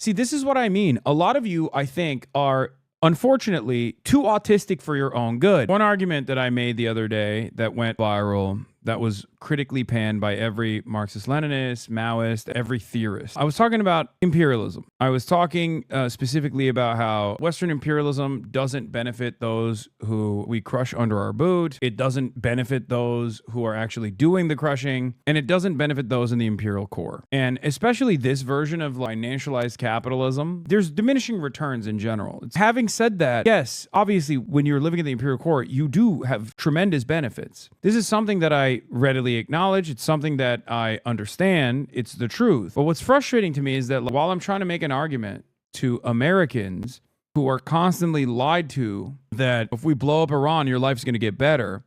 See, this is what I mean. A lot of you, I think, are unfortunately too autistic for your own good. One argument that I made the other day that went viral, that was critically panned by every Marxist-Leninist, Maoist, every theorist. I was talking about imperialism. I was talking specifically about how Western imperialism doesn't benefit those who we crush under our boot. It doesn't benefit those who are actually doing the crushing, and it doesn't benefit those in the imperial core. And especially this version of financialized capitalism, there's diminishing returns in general. Having said that, yes, obviously, when you're living in the imperial core, you do have tremendous benefits. This is something that I readily acknowledge. It's something that I understand. It's the truth. But what's frustrating to me is that while I'm trying to make an argument to Americans who are constantly lied to that if we blow up Iran, your life's going to get better,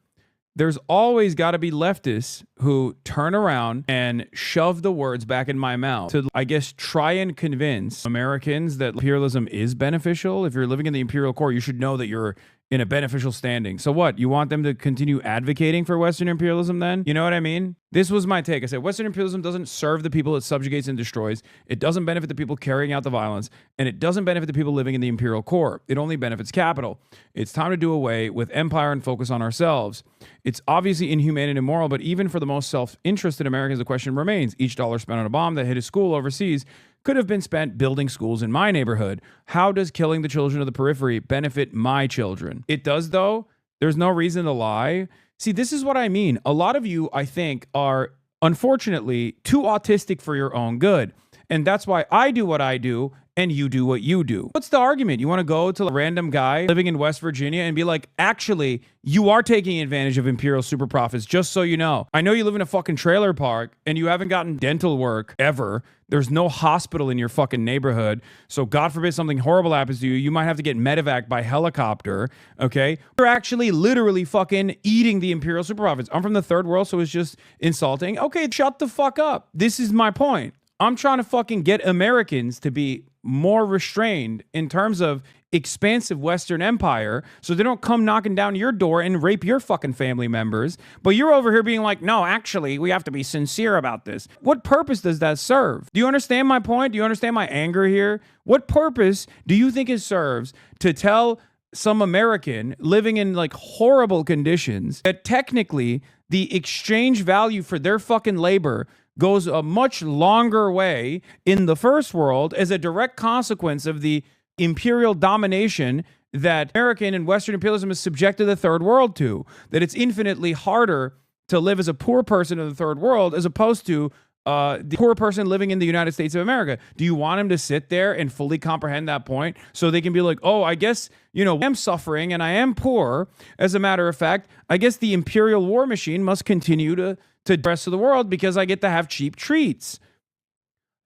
there's always got to be leftists who turn around and shove the words back in my mouth to, I guess, try and convince Americans that imperialism is beneficial. If you're living in the imperial core, you should know that you're in a beneficial standing. So what? You want them to continue advocating for Western imperialism then? You know what I mean? This was my take. I said, Western imperialism doesn't serve the people it subjugates and destroys. It doesn't benefit the people carrying out the violence. And it doesn't benefit the people living in the imperial core. It only benefits capital. It's time to do away with empire and focus on ourselves. It's obviously inhumane and immoral, but even for the most self-interested Americans, the question remains. Each dollar spent on a bomb that hit a school overseas could have been spent building schools in my neighborhood. How does killing the children of the periphery benefit my children? It does, though. There's no reason to lie. See, this is what I mean. A lot of you, I think, are unfortunately too autistic for your own good. And that's why I do what I do and you do what you do. What's the argument? You want to go to a random guy living in West Virginia and be like, actually, you are taking advantage of imperial super profits, just so you know. I know you live in a fucking trailer park and you haven't gotten dental work ever. There's no hospital in your fucking neighborhood. So God forbid something horrible happens to you. You might have to get medevac by helicopter, okay? You're actually literally fucking eating the imperial super profits. I'm from the third world, so it's just insulting. Okay, shut the fuck up. This is my point. I'm trying to fucking get Americans to be more restrained in terms of expansive Western empire so they don't come knocking down your door and rape your fucking family members. But you're over here being like, no, actually, we have to be sincere about this. What purpose does that serve? Do you understand my point? Do you understand my anger here? What purpose do you think it serves to tell some American living in like horrible conditions that technically the exchange value for their fucking labor goes a much longer way in the first world as a direct consequence of the imperial domination that American and Western imperialism is subjected the third world to, that it's infinitely harder to live as a poor person in the third world as opposed to the poor person living in the United States of America. Do you want him to sit there and fully comprehend that point so they can be like, oh, I guess, you know, I'm suffering and I am poor. As a matter of fact, I guess the imperial war machine must continue to the rest of the world because I get to have cheap treats.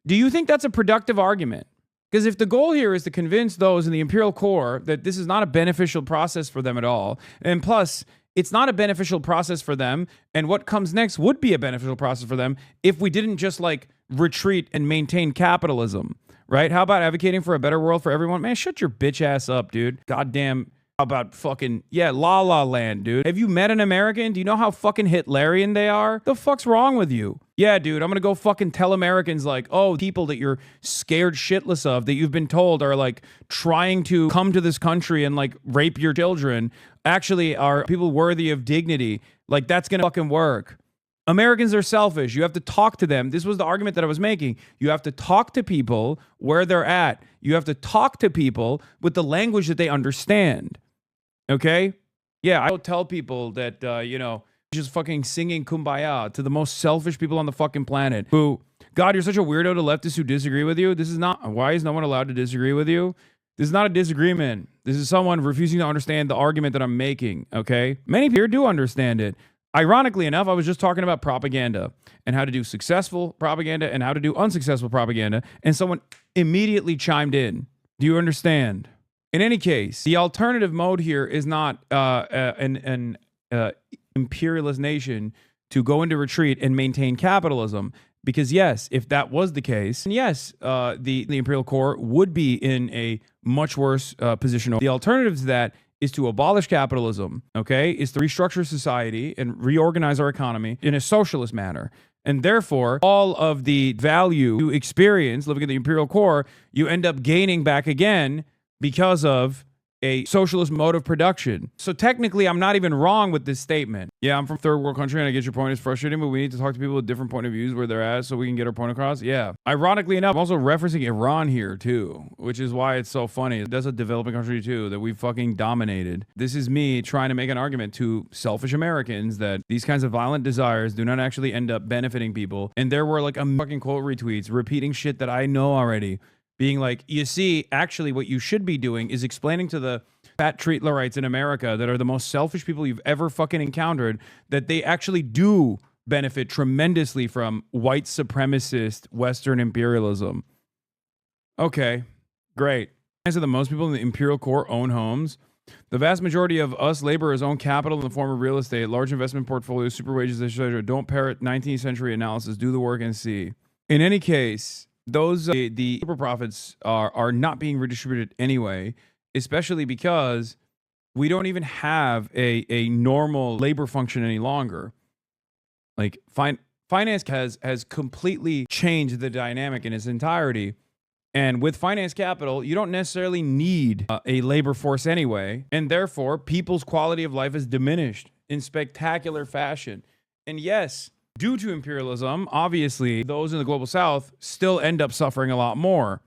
Do you think that's a productive argument? Because if the goal here is to convince those in the imperial core that this is not a beneficial process for them at all, and plus, it's not a beneficial process for them, and what comes next would be a beneficial process for them if we didn't just like retreat and maintain capitalism, right? How about advocating for a better world for everyone? Man, shut your bitch ass up, dude. Goddamn. How about fucking, yeah, La La Land, dude. Have you met an American? Do you know how fucking Hitlerian they are? The fuck's wrong with you? Yeah, dude, I'm gonna go fucking tell Americans like, oh, people that you're scared shitless of, that you've been told are like trying to come to this country and like rape your children, actually are people worthy of dignity. Like, that's gonna fucking work. Americans are selfish. You have to talk to them. This was the argument that I was making. You have to talk to people where they're at. You have to talk to people with the language that they understand. Okay? Yeah, I don't tell people that, you know, just fucking singing Kumbaya to the most selfish people on the fucking planet who, God, you're such a weirdo to leftists who disagree with you. This is not, why is no one allowed to disagree with you? This is not a disagreement. This is someone refusing to understand the argument that I'm making, okay? Many people do understand it. Ironically enough, I was just talking about propaganda and how to do successful propaganda and how to do unsuccessful propaganda, and someone immediately chimed in. Do you understand? In any case, the alternative mode here is not an imperialist nation to go into retreat and maintain capitalism. Because yes, if that was the case, then yes, the imperial core would be in a much worse position. The alternative to that is to abolish capitalism, okay? Is to restructure society and reorganize our economy in a socialist manner. And therefore, all of the value you experience living in the imperial core, you end up gaining back again because of a socialist mode of production. So technically, I'm not even wrong with this statement. Yeah, I'm from third world country and I get your point. It's frustrating, but we need to talk to people with different point of views where they're at so we can get our point across. Yeah. Ironically enough, I'm also referencing Iran here too, which is why it's so funny. That's a developing country too that we fucking dominated. This is me trying to make an argument to selfish Americans that these kinds of violent desires do not actually end up benefiting people. And there were like a fucking quote retweets repeating shit that I know already. Being like, you see, actually what you should be doing is explaining to the fat treatlerites in America that are the most selfish people you've ever fucking encountered that they actually do benefit tremendously from white supremacist Western imperialism. Okay, great. So that most people in the imperial core own homes. The vast majority of us laborers own capital in the form of real estate, large investment portfolios, super wages, etc. Don't parrot 19th century analysis. Do the work and see. In any case, those the super profits are not being redistributed anyway, especially because we don't even have a normal labor function any longer. Like finance has completely changed the dynamic in its entirety. And with finance capital, you don't necessarily need a labor force anyway. And therefore, people's quality of life is diminished in spectacular fashion. And yes, due to imperialism, obviously, those in the global south still end up suffering a lot more.